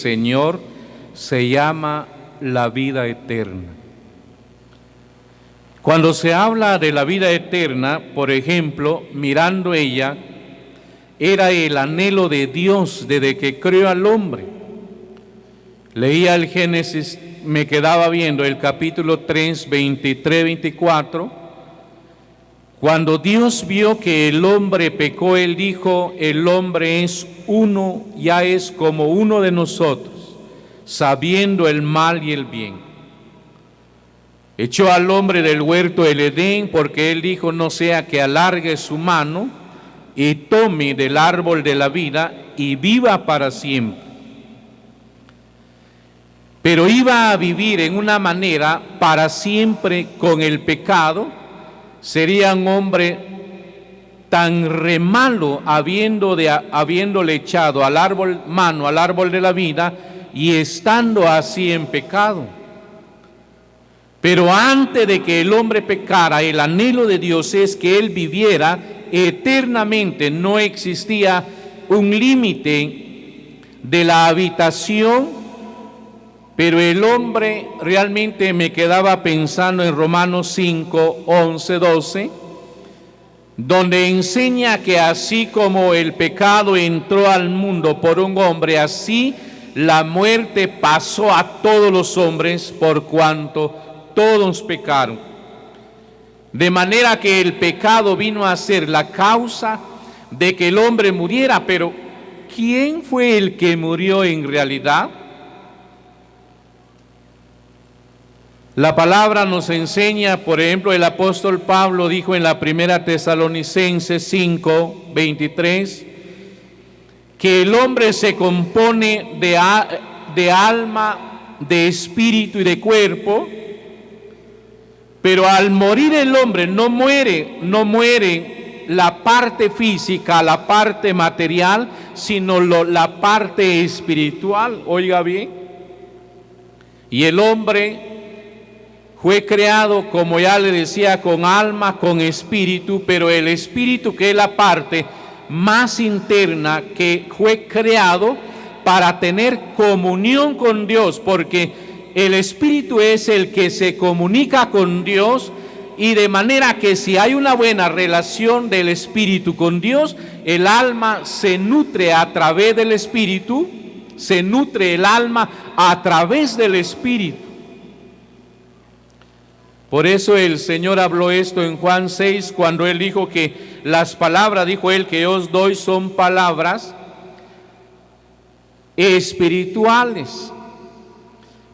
Señor se llama la vida eterna. Cuando se habla de la vida eterna, por ejemplo, mirando ella, era el anhelo de Dios desde que creó al hombre. Leía el Génesis, me quedaba viendo el capítulo 3, 23, 24. Cuando Dios vio que el hombre pecó, Él dijo, el hombre es uno, ya es como uno de nosotros, sabiendo el mal y el bien. Echó al hombre del huerto del Edén, porque Él dijo, no sea que alargue su mano y tome del árbol de la vida y viva para siempre. Pero iba a vivir en una manera para siempre con el pecado. Sería un hombre tan re malo habiéndole echado al árbol, mano al árbol de la vida y estando así en pecado. Pero antes de que el hombre pecara, el anhelo de Dios es que él viviera eternamente. No existía un límite de la habitación. Pero el hombre, realmente me quedaba pensando en Romanos 5, 11, 12, donde enseña que así como el pecado entró al mundo por un hombre, así la muerte pasó a todos los hombres por cuanto todos pecaron. De manera que el pecado vino a ser la causa de que el hombre muriera. Pero ¿quién fue el que murió en realidad? La palabra nos enseña, por ejemplo, el apóstol Pablo dijo en la primera Tesalonicenses 5, 23, que el hombre se compone de alma, de espíritu y de cuerpo, pero al morir el hombre no muere la parte física, la parte material, sino la parte espiritual. Oiga bien, y el hombre fue creado, como ya le decía, con alma, con espíritu, pero el espíritu, que es la parte más interna, que fue creado para tener comunión con Dios, porque el espíritu es el que se comunica con Dios, y de manera que si hay una buena relación del espíritu con Dios, el alma se nutre a través del espíritu, se nutre el alma a través del espíritu. Por eso el Señor habló esto en Juan 6, cuando Él dijo que las palabras, dijo Él, que os doy son palabras espirituales.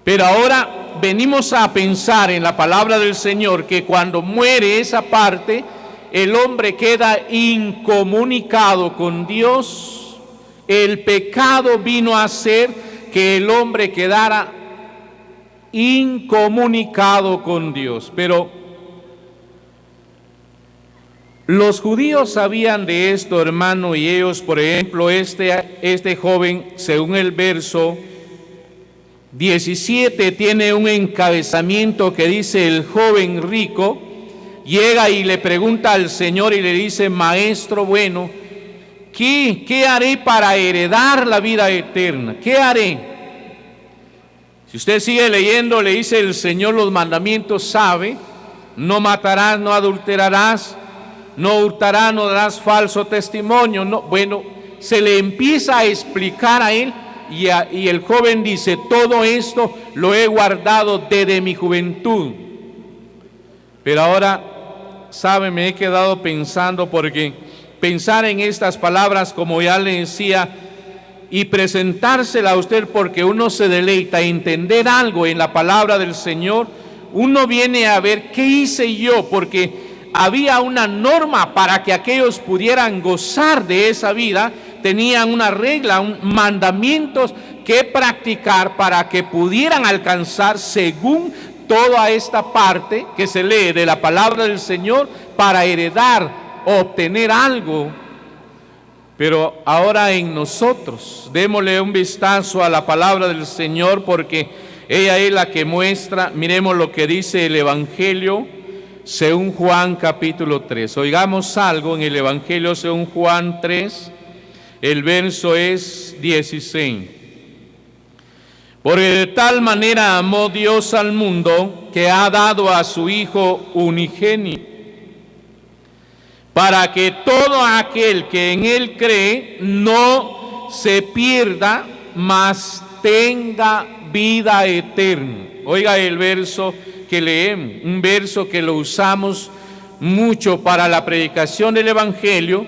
Pero ahora venimos a pensar en la palabra del Señor, que cuando muere esa parte, el hombre queda incomunicado con Dios. El pecado vino a hacer que el hombre quedara incomunicado con Dios. Pero los judíos sabían de esto, hermano, y ellos, por ejemplo, este joven, según el verso 17, tiene un encabezamiento que dice: el joven rico llega y le pregunta al Señor y le dice: maestro bueno, ¿qué haré para heredar la vida eterna? ¿Qué haré? Si usted sigue leyendo, le dice el Señor los mandamientos, sabe: no matarás, no adulterarás, no hurtarás, no darás falso testimonio. No, bueno, se le empieza a explicar a él, y el joven dice: todo esto lo he guardado desde mi juventud. Pero ahora, sabe, me he quedado pensando, porque pensar en estas palabras, como ya le decía, y presentársela a usted, porque uno se deleita a entender algo en la palabra del Señor. Uno viene a ver qué hice yo, porque había una norma para que aquellos pudieran gozar de esa vida. Tenían una regla, mandamientos que practicar para que pudieran alcanzar, según toda esta parte que se lee de la palabra del Señor, para heredar, obtener algo. Pero ahora en nosotros, démosle un vistazo a la palabra del Señor, porque ella es la que muestra. Miremos lo que dice el Evangelio según Juan capítulo 3. Oigamos algo en el Evangelio según Juan 3, el verso es 16. Porque de tal manera amó Dios al mundo que ha dado a su Hijo unigénito, para que todo aquel que en Él cree no se pierda, mas tenga vida eterna. Oiga el verso que leemos, un verso que lo usamos mucho para la predicación del Evangelio,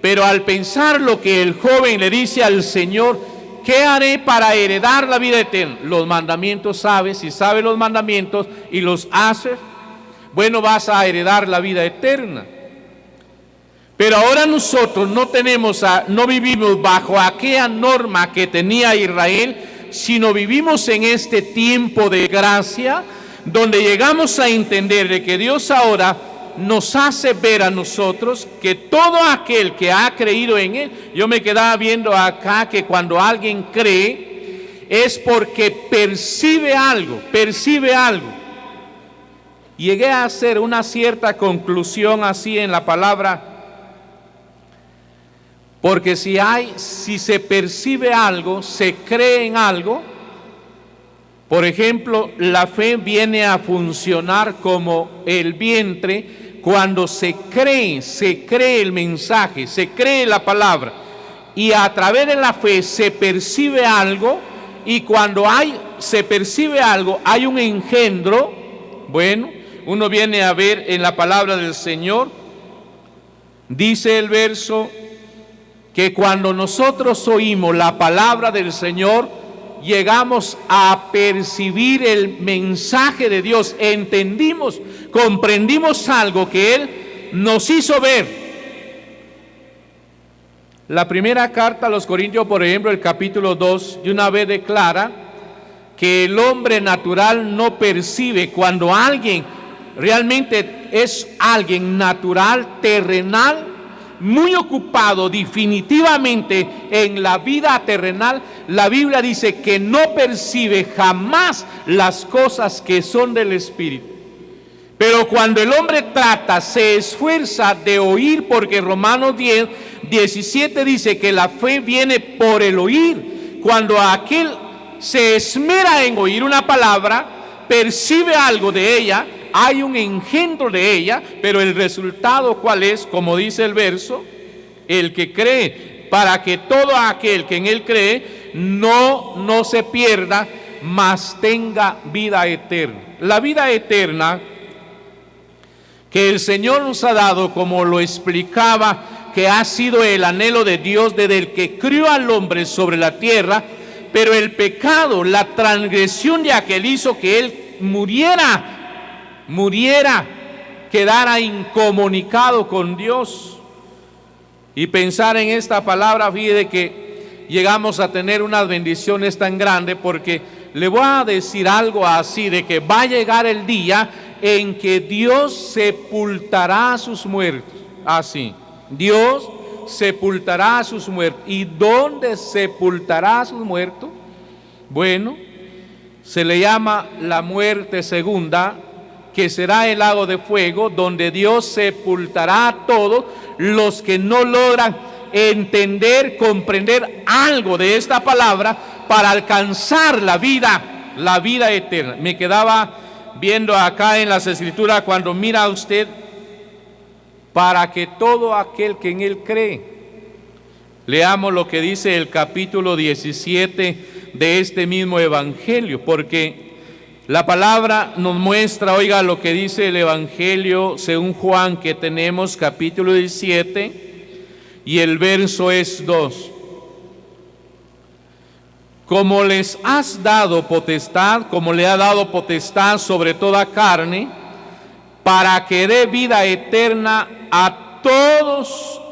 pero al pensar lo que el joven le dice al Señor, ¿qué haré para heredar la vida eterna? Los mandamientos sabes, si sabes los mandamientos y los haces, bueno, vas a heredar la vida eterna. Pero ahora nosotros no vivimos bajo aquella norma que tenía Israel, sino vivimos en este tiempo de gracia, donde llegamos a entender de que Dios ahora nos hace ver a nosotros que todo aquel que ha creído en Él, yo me quedaba viendo acá que cuando alguien cree es porque percibe algo. Llegué a hacer una cierta conclusión así en la palabra, porque si se percibe algo, se cree en algo. Por ejemplo, la fe viene a funcionar como el vientre cuando se cree el mensaje, se cree la palabra, y a través de la fe se percibe algo, y cuando se percibe algo, hay un engendro. Bueno, uno viene a ver en la palabra del Señor, dice el verso, que cuando nosotros oímos la palabra del Señor, llegamos a percibir el mensaje de Dios, comprendimos algo que Él nos hizo ver. La primera carta a los Corintios, por ejemplo, el capítulo 2, de una vez declara que el hombre natural no percibe cuando alguien realmente es alguien natural, terrenal, muy ocupado definitivamente en la vida terrenal. La Biblia dice que no percibe jamás las cosas que son del Espíritu. Pero cuando el hombre se esfuerza de oír, porque Romanos 10:17 dice que la fe viene por el oír. Cuando aquel se esmera en oír una palabra, percibe algo de ella, hay un engendro de ella, pero el resultado ¿cuál es? Como dice el verso, el que cree, para que todo aquel que en Él cree no se pierda, mas tenga vida eterna. La vida eterna que el Señor nos ha dado, como lo explicaba, que ha sido el anhelo de Dios desde el que crió al hombre sobre la tierra, pero el pecado, la transgresión de aquel hizo que Él muriera, quedara incomunicado con Dios. Y pensar en esta palabra, fíjate que llegamos a tener unas bendiciones tan grandes, porque le voy a decir algo así, de que va a llegar el día en que Dios sepultará a sus muertos. Así, Dios sepultará a sus muertos. ¿Y dónde sepultará a sus muertos? Bueno, se le llama la muerte segunda, que será el lago de fuego, donde Dios sepultará a todos los que no logran entender, comprender algo de esta palabra para alcanzar la vida eterna. Me quedaba viendo acá en las Escrituras, cuando mira usted, para que todo aquel que en Él cree. Leamos lo que dice el capítulo 17 de este mismo Evangelio, porque la palabra nos muestra, oiga lo que dice el Evangelio según Juan, que tenemos capítulo 17 y el verso es 2. Como les has dado potestad, como le ha dado potestad sobre toda carne, para que dé vida eterna a todos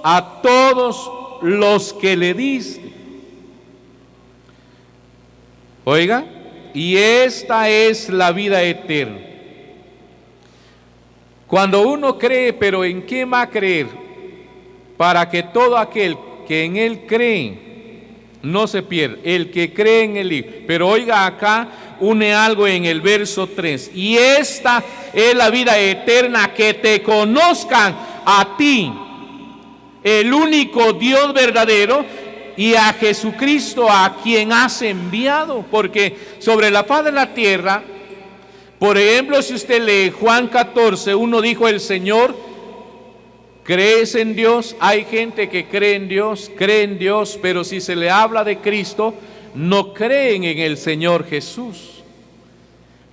los que le diste. Oiga, y esta es la vida eterna. Cuando uno cree, pero ¿en qué va a creer? Para que todo aquel que en Él cree no se pierda, el que cree en el Hijo. Pero oiga acá, une algo en el verso 3. Y esta es la vida eterna, que te conozcan a ti, el único Dios verdadero, y a Jesucristo a quien has enviado. Porque sobre la faz de la tierra, por ejemplo, si usted lee Juan 14, uno dijo el Señor, ¿crees en Dios? Hay gente que cree en Dios, pero si se le habla de Cristo, no creen en el Señor Jesús.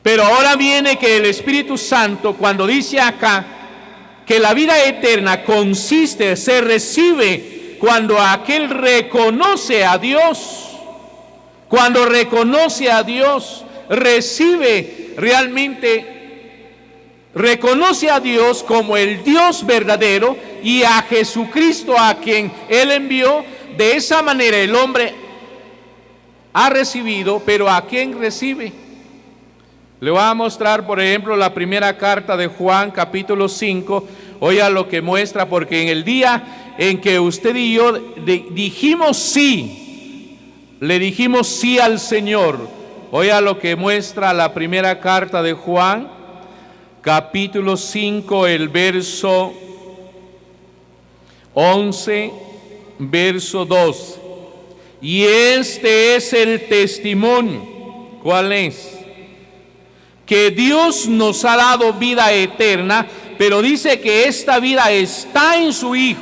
Pero ahora viene que el Espíritu Santo, cuando dice acá que la vida eterna consiste, se recibe cuando aquel reconoce a Dios. Cuando reconoce a Dios, recibe realmente, reconoce a Dios como el Dios verdadero y a Jesucristo a quien Él envió. De esa manera el hombre ha recibido, pero ¿a quién recibe? Le voy a mostrar, por ejemplo, la primera carta de Juan, capítulo 5. Oiga lo que muestra, porque en el día en que usted y yo dijimos sí, le dijimos sí al Señor. Oiga lo que muestra la primera carta de Juan, capítulo 5, el verso 11, verso 2. Y este es el testimonio. ¿Cuál es? Que Dios nos ha dado vida eterna, pero dice que esta vida está en su Hijo.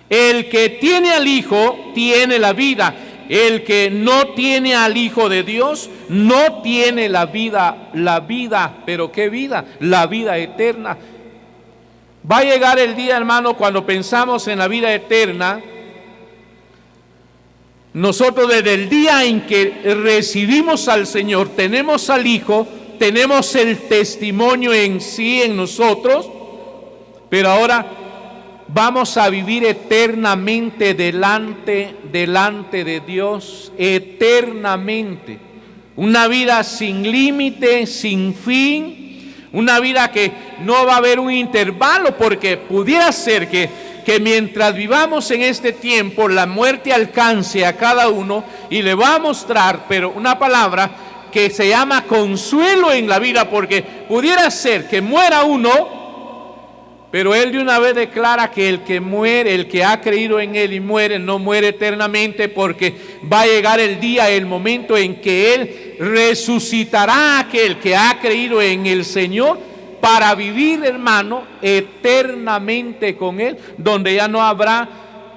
El que tiene al Hijo tiene la vida. El que no tiene al Hijo de Dios no tiene la vida. ¿Pero qué vida? La vida eterna. Va a llegar el día, hermano, cuando pensamos en la vida eterna. Nosotros desde el día en que recibimos al Señor, tenemos al Hijo, tenemos el testimonio en sí, en nosotros, pero ahora vamos a vivir eternamente delante de Dios, eternamente. Una vida sin límite, sin fin, una vida que no va a haber un intervalo, porque pudiera ser que mientras vivamos en este tiempo, la muerte alcance a cada uno, y le va a mostrar, pero una palabra que se llama consuelo en la vida, porque pudiera ser que muera uno, pero Él de una vez declara que el que muere, el que ha creído en Él y muere, no muere eternamente, porque va a llegar el día, el momento en que Él resucitará a aquel que ha creído en el Señor para vivir, hermano, eternamente con Él, donde ya no habrá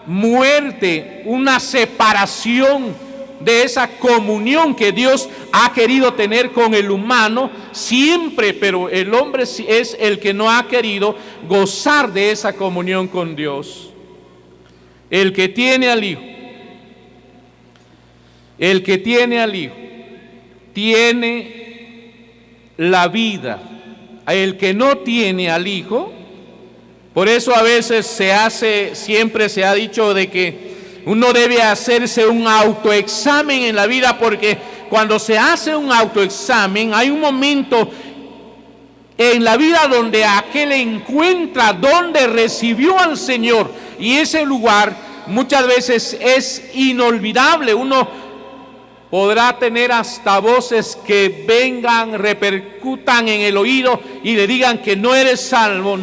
muerte, una separación de esa comunión que Dios ha querido tener con el humano siempre, pero el hombre es el que no ha querido gozar de esa comunión con Dios. El que tiene al Hijo, tiene la vida. El que no tiene al Hijo, por eso a veces siempre se ha dicho de que uno debe hacerse un autoexamen en la vida, porque cuando se hace un autoexamen hay un momento en la vida donde aquel encuentra donde recibió al Señor, y ese lugar muchas veces es inolvidable. Uno podrá tener hasta voces que vengan, repercutan en el oído y le digan que no eres salvo,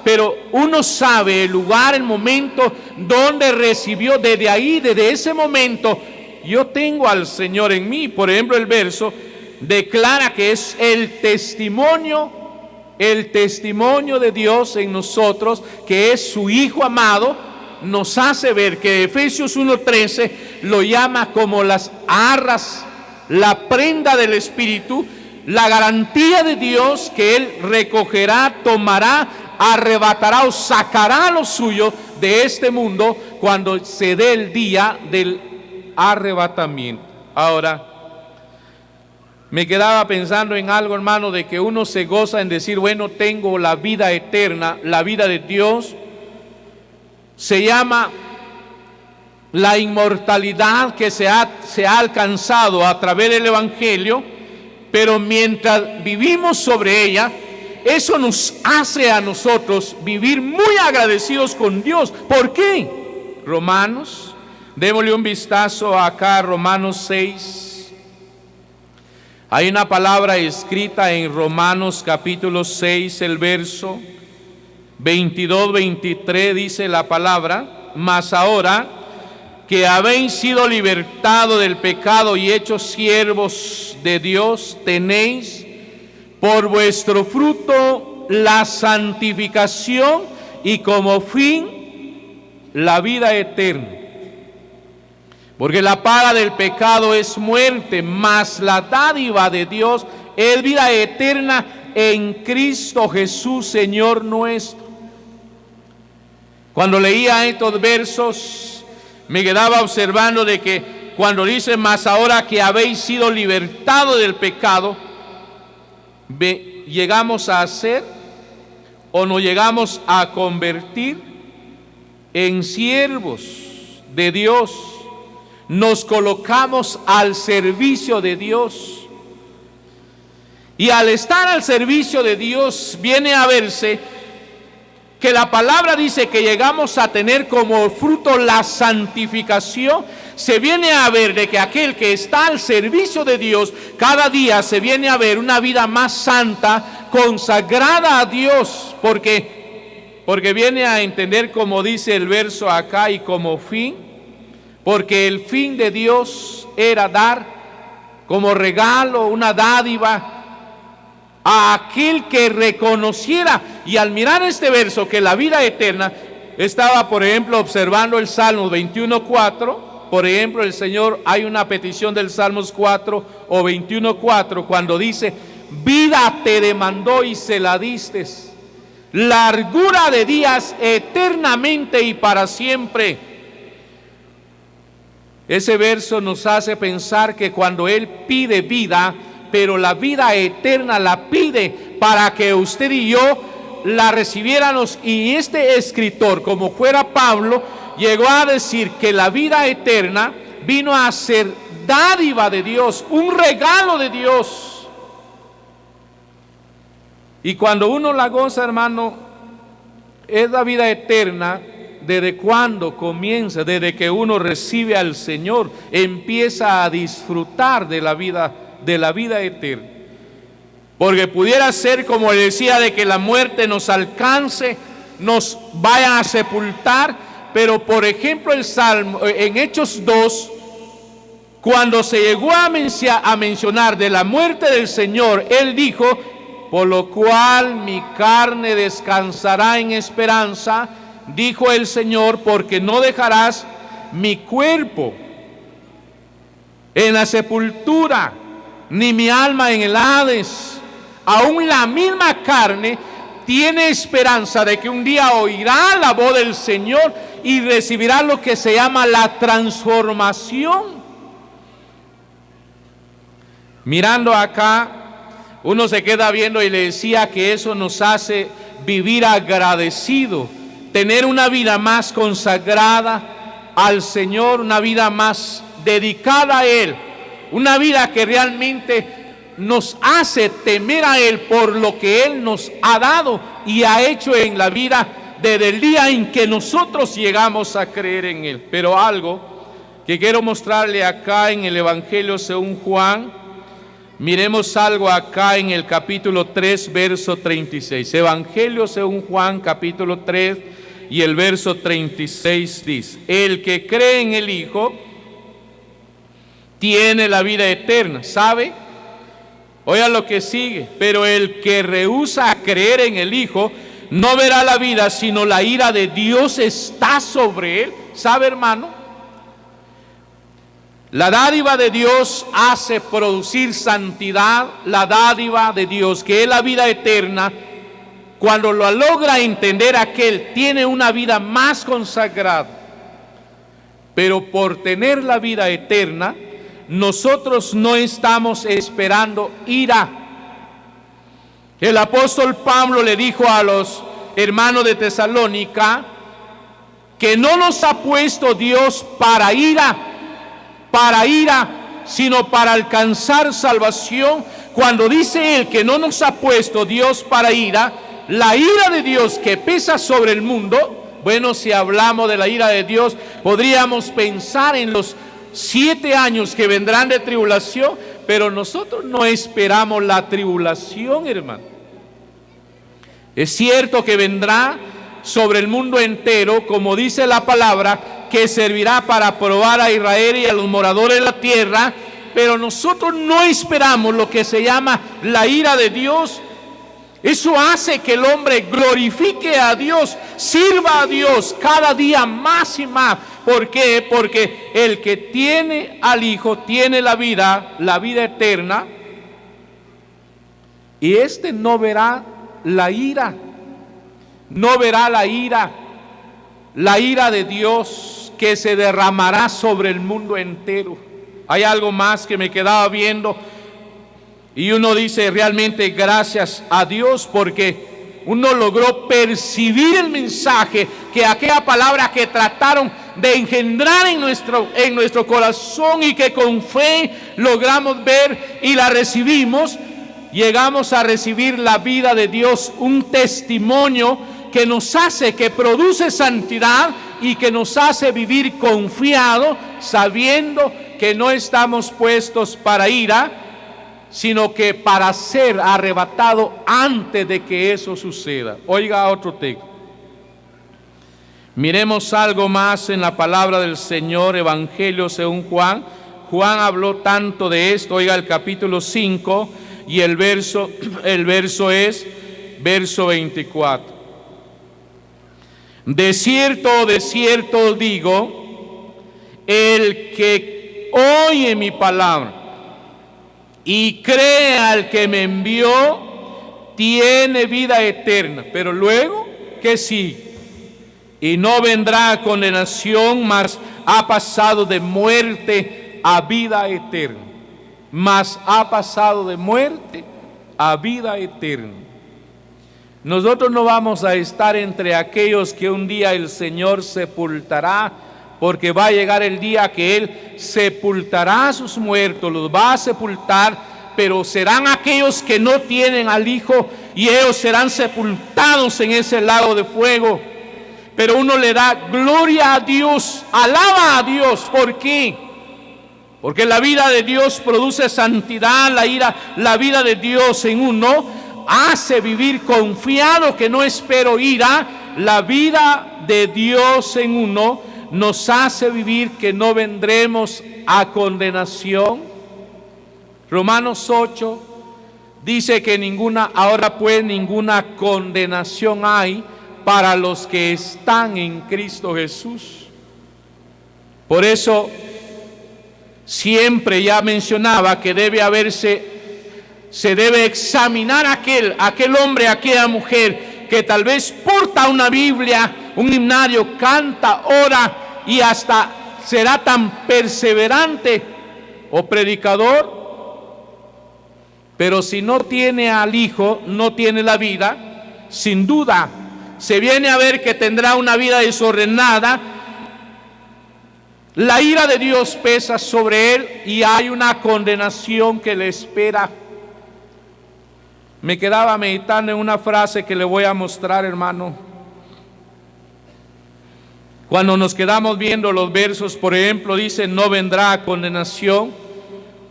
pero uno sabe el lugar, el momento donde recibió. Desde ahí, desde ese momento, yo tengo al Señor en mí. Por ejemplo, el verso declara que es el testimonio de Dios en nosotros, que es su Hijo amado. Nos hace ver que Efesios 1:13 lo llama como las arras, la prenda del Espíritu, la garantía de Dios que Él recogerá, tomará, arrebatará o sacará lo suyo de este mundo cuando se dé el día del arrebatamiento. Ahora, me quedaba pensando en algo, hermano, de que uno se goza en decir, bueno, tengo la vida eterna, la vida de Dios. Se llama la inmortalidad que se ha alcanzado a través del Evangelio, pero mientras vivimos sobre ella, eso nos hace a nosotros vivir muy agradecidos con Dios. ¿Por qué? Romanos, démosle un vistazo acá a Romanos 6. Hay una palabra escrita en Romanos capítulo 6, el verso 22-23, dice la palabra: mas ahora que habéis sido libertados del pecado y hechos siervos de Dios, tenéis por vuestro fruto la santificación y como fin la vida eterna. Porque la paga del pecado es muerte, mas la dádiva de Dios es vida eterna en Cristo Jesús, Señor nuestro. Cuando leía estos versos, me quedaba observando de que cuando dice, mas ahora que habéis sido libertados del pecado, llegamos a ser o nos llegamos a convertir en siervos de Dios. Nos colocamos al servicio de Dios. Y al estar al servicio de Dios, viene a verse que la palabra dice que llegamos a tener como fruto la santificación. Se viene a ver de que aquel que está al servicio de Dios, cada día se viene a ver una vida más santa, consagrada a Dios, porque viene a entender, como dice el verso acá, y como fin, porque el fin de Dios era dar como regalo, una dádiva a aquel que reconociera. Y al mirar este verso, que la vida eterna, estaba por ejemplo observando el Salmo 21:4. Por ejemplo, el Señor, hay una petición del Salmos 4 o 21:4, cuando dice, vida te demandó y se la diste, largura de días eternamente y para siempre. Ese verso nos hace pensar que cuando Él pide vida, pero la vida eterna la pide para que usted y yo la recibiéramos. Y este escritor, como fuera Pablo, llegó a decir que la vida eterna vino a ser dádiva de Dios, un regalo de Dios. Y cuando uno la goza, hermano, es la vida eterna. ¿Desde cuándo comienza? Desde que uno recibe al Señor, empieza a disfrutar de la vida eterna. Porque pudiera ser, como decía, de que la muerte nos alcance, nos vaya a sepultar. Pero por ejemplo el Salmo, en Hechos 2, cuando se llegó a mencionar de la muerte del Señor, Él dijo, por lo cual mi carne descansará en esperanza, dijo el Señor, porque no dejarás mi cuerpo en la sepultura, ni mi alma en el Hades. Aún la misma carne tiene esperanza de que un día oirá la voz del Señor y recibirá lo que se llama la transformación. Mirando acá, uno se queda viendo y le decía que eso nos hace vivir agradecido, tener una vida más consagrada al Señor, una vida más dedicada a Él, una vida que realmente nos hace temer a Él por lo que Él nos ha dado y ha hecho en la vida desde el día en que nosotros llegamos a creer en Él. Pero algo que quiero mostrarle acá en el Evangelio según Juan, miremos algo acá en el capítulo 3, verso 36. Evangelio según Juan, capítulo 3 y el verso 36 dice, el que cree en el Hijo tiene la vida eterna, ¿sabe? Oiga lo que sigue, pero el que rehúsa a creer en el Hijo no verá la vida, sino la ira de Dios está sobre él. ¿Sabe, hermano? La dádiva de Dios hace producir santidad. La dádiva de Dios, que es la vida eterna, cuando lo logra entender aquel, tiene una vida más consagrada. Pero por tener la vida eterna, nosotros no estamos esperando ira. El apóstol Pablo le dijo a los hermanos de Tesalónica que no nos ha puesto Dios para ira, sino para alcanzar salvación. Cuando dice él que no nos ha puesto Dios para ira, la ira de Dios que pesa sobre el mundo, bueno, si hablamos de la ira de Dios, podríamos pensar en los 7 años que vendrán de tribulación, pero nosotros no esperamos la tribulación, hermano. Es cierto que vendrá sobre el mundo entero, como dice la palabra, que servirá para probar a Israel y a los moradores de la tierra, pero nosotros no esperamos lo que se llama la ira de Dios. Eso hace que el hombre glorifique a Dios, sirva a Dios cada día más y más. ¿Por qué? Porque el que tiene al Hijo tiene la vida eterna, y este no verá la ira, no verá la ira de Dios que se derramará sobre el mundo entero. Hay algo más que me quedaba viendo, y uno dice realmente gracias a Dios, porque uno logró percibir el mensaje, que aquella palabra que trataron de engendrar en nuestro corazón y que con fe logramos ver y la recibimos. Llegamos a recibir la vida de Dios, un testimonio que nos hace, que produce santidad y que nos hace vivir confiado, sabiendo que no estamos puestos para ira, sino que para ser arrebatado antes de que eso suceda. Oiga otro texto. Miremos algo más en la palabra del Señor, Evangelio según Juan. Juan habló tanto de esto. Oiga el capítulo 5 y el verso es verso 24. De cierto os digo, el que oye mi palabra y cree al que me envió, tiene vida eterna. Pero luego, ¿qué sigue? Y no vendrá a condenación, mas ha pasado de muerte a vida eterna. Mas ha pasado de muerte a vida eterna. Nosotros no vamos a estar entre aquellos que un día el Señor sepultará, porque va a llegar el día que Él sepultará a sus muertos, los va a sepultar, pero serán aquellos que no tienen al Hijo, y ellos serán sepultados en ese lago de fuego. Pero uno le da gloria a Dios, alaba a Dios. ¿Por qué? Porque la vida de Dios produce santidad, la vida de Dios en uno hace vivir confiado, que no espero ira. La vida de Dios en uno nos hace vivir que no vendremos a condenación. Romanos 8 dice que ahora pues ninguna condenación hay para los que están en Cristo Jesús. Por eso siempre ya mencionaba que se debe examinar aquel hombre, aquella mujer que tal vez porta una Biblia, un himnario, canta, ora y hasta será tan perseverante o predicador, pero si no tiene al Hijo, no tiene la vida, sin duda se viene a ver que tendrá una vida desordenada. La ira de Dios pesa sobre él y hay una condenación que le espera. Me quedaba meditando en una frase que le voy a mostrar, hermano. Cuando nos quedamos viendo los versos, por ejemplo, dice: no vendrá condenación.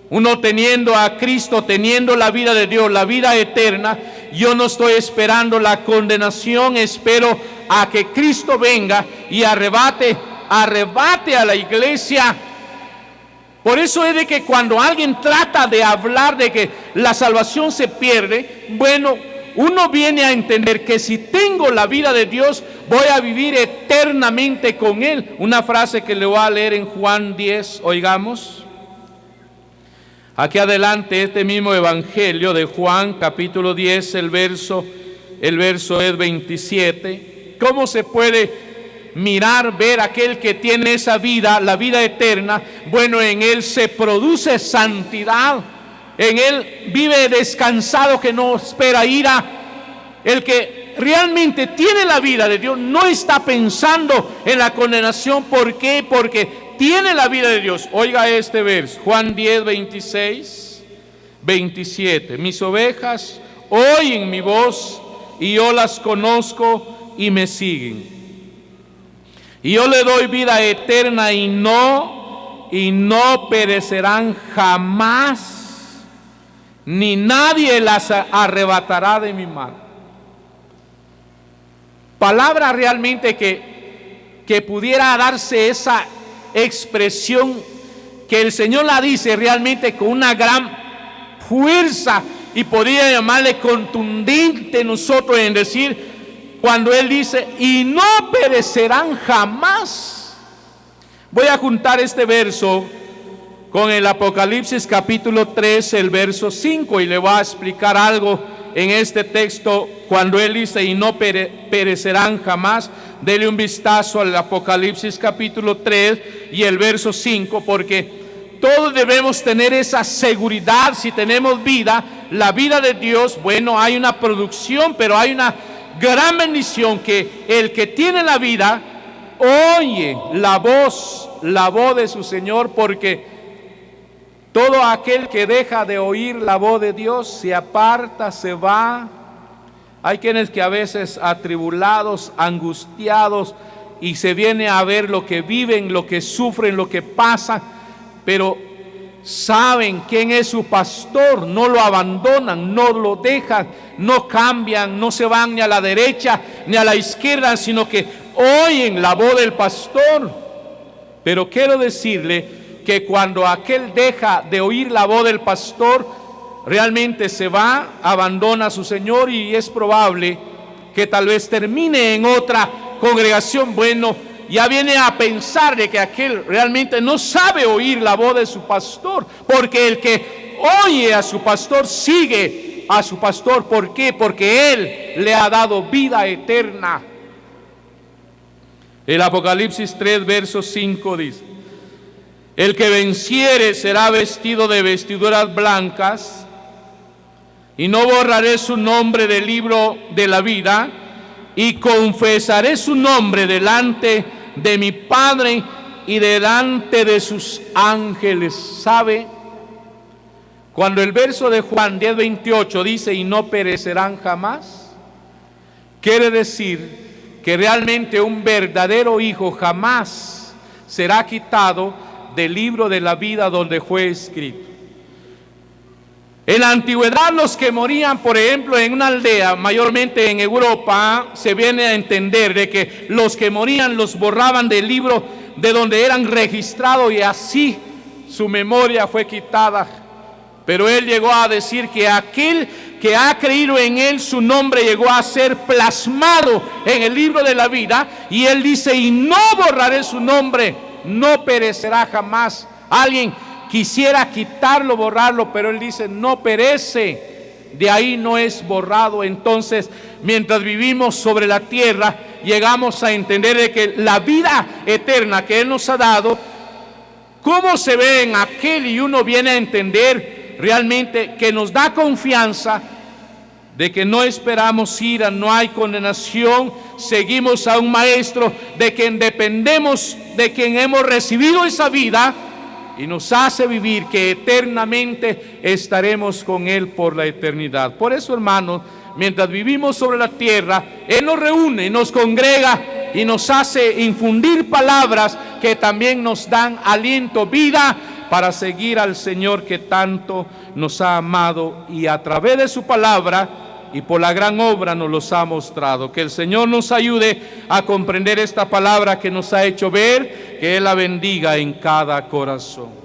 Uno teniendo a Cristo, teniendo la vida de Dios, la vida eterna, yo no estoy esperando la condenación, espero a que Cristo venga y arrebate a la iglesia. Por eso es de que cuando alguien trata de hablar de que la salvación se pierde, bueno, uno viene a entender que si tengo la vida de Dios, voy a vivir eternamente con Él. Una frase que le voy a leer en Juan 10, oigamos. Aquí adelante, este mismo evangelio de Juan, capítulo 10, el verso es 27. ¿Cómo se puede ver aquel que tiene esa vida, la vida eterna? Bueno, en él se produce santidad, en él vive descansado, que no espera ira. El que realmente tiene la vida de Dios no está pensando en la condenación. ¿Por qué? Porque tiene la vida de Dios. Oiga este verso, Juan 10, 26, 27. Mis ovejas oyen mi voz y yo las conozco y me siguen. Y yo le doy vida eterna y no perecerán jamás, ni nadie las arrebatará de mi mano. Palabra realmente que que pudiera darse esa expresión que el Señor la dice realmente con una gran fuerza y podría llamarle contundente nosotros en decir cuando Él dice y no perecerán jamás. Voy a juntar este verso con el Apocalipsis capítulo 3, el verso 5, y le voy a explicar algo en este texto cuando Él dice y no perecerán jamás. Dele un vistazo al Apocalipsis capítulo 3 y el verso 5, porque todos debemos tener esa seguridad. Si tenemos vida, la vida de Dios, bueno, hay una producción, pero hay una gran bendición que el que tiene la vida oye la voz de su Señor, porque todo aquel que deja de oír la voz de Dios se aparta, se va. Hay quienes que a veces atribulados, angustiados, y se viene a ver lo que viven, lo que sufren, lo que pasa, pero saben quién es su pastor, no lo abandonan, no lo dejan, no cambian, no se van ni a la derecha ni a la izquierda, sino que oyen la voz del pastor. Pero quiero decirle que cuando aquel deja de oír la voz del pastor, realmente se va, abandona a su Señor, y es probable que tal vez termine en otra congregación. Bueno, ya viene a pensar de que aquel realmente no sabe oír la voz de su pastor, porque el que oye a su pastor sigue a su pastor. ¿Por qué? Porque Él le ha dado vida eterna. El Apocalipsis 3, verso 5 dice: el que venciere será vestido de vestiduras blancas, y no borraré su nombre del libro de la vida, y confesaré su nombre delante de mi Padre y delante de sus ángeles. ¿Sabe? Cuando el verso de Juan 10:28 dice y no perecerán jamás, quiere decir que realmente un verdadero hijo jamás será quitado del libro de la vida donde fue escrito. En la antigüedad, los que morían, por ejemplo, en una aldea, mayormente en Europa, se viene a entender de que los que morían los borraban del libro de donde eran registrados, y así su memoria fue quitada. Pero Él llegó a decir que aquel que ha creído en Él, su nombre llegó a ser plasmado en el libro de la vida, y Él dice y no borraré su nombre, no perecerá jamás. Alguien quisiera quitarlo, borrarlo, pero Él dice no perece, de ahí no es borrado. Entonces, mientras vivimos sobre la tierra, llegamos a entender de que la vida eterna que Él nos ha dado, ¿cómo se ve en aquel? Y uno viene a entender realmente que nos da confianza de que no esperamos ira, no hay condenación, seguimos a un maestro de quien dependemos, de quien hemos recibido esa vida, y nos hace vivir que eternamente estaremos con Él por la eternidad. Por eso, hermanos, mientras vivimos sobre la tierra, Él nos reúne, nos congrega y nos hace infundir palabras que también nos dan aliento, vida, para seguir al Señor que tanto nos ha amado, y a través de su palabra y por la gran obra nos los ha mostrado. Que el Señor nos ayude a comprender esta palabra que nos ha hecho ver, que Él la bendiga en cada corazón.